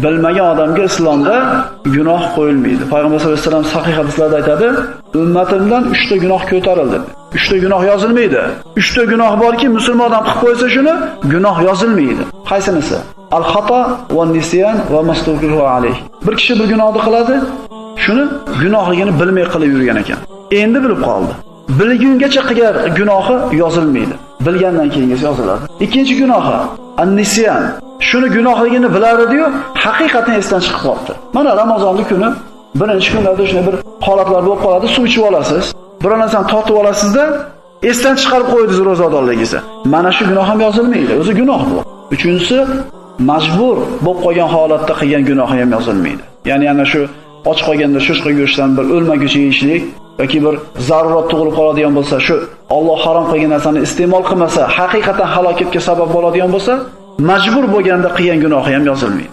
bilmagan odamga islomda gunoh qo'yilmaydi. Payg'ambar sollallohu alayhi vasallam sahih hadislarda aytadi, ummatimdan 3 ta gunoh ko'tarildi. 3 ta gunoh yozilmaydi. 3 ta gunoh borki, musulmon odam qilib qo'ysa shuni gunoh yozilmaydi. Qaysinisi? Al-xato va nisyan va mastuqiru alayh. Bir kishi bir gunohni qiladi, shuni gunohligini bilmay qilib yurgan ekan. Endi bilib qoldi. Bilgungacha qilgan gunohi yozilmaydi. Bilgandan keyingisi yoziladi. Ikkinchi gunohi an-nisyan. Shuni gunohligini bilar edi-yu, haqiqatan esdan chiqib qoldi. Mana Ramazonning kuni birinchi kunlarda shunday bir holatlar bo'lib qoladi, suv ichib olasiz, biror narsani totib olasizda, esdan chiqarib qo'ydingiz ro'zadorligingizni. Mana shu gunoh ham yozilmaydi, o'zi gunoh bu. Uchinchisi, majbur bo'lib qolgan holatda qilgan gunohi ham yozilmaydi. Ya'ni ana shu och qolganda shoshqa go'shtdan bir o'lmaguncha yeyishlik yoki bir zarurat tug'ilib qoladigan bo'lsa, shu Alloh harom qilgan narsani iste'mol qilmasa, haqiqatan halokatga sabab bo'ladigan bo'lsa, majbur bo'lganda qilgan gunohi ham yozilmaydi.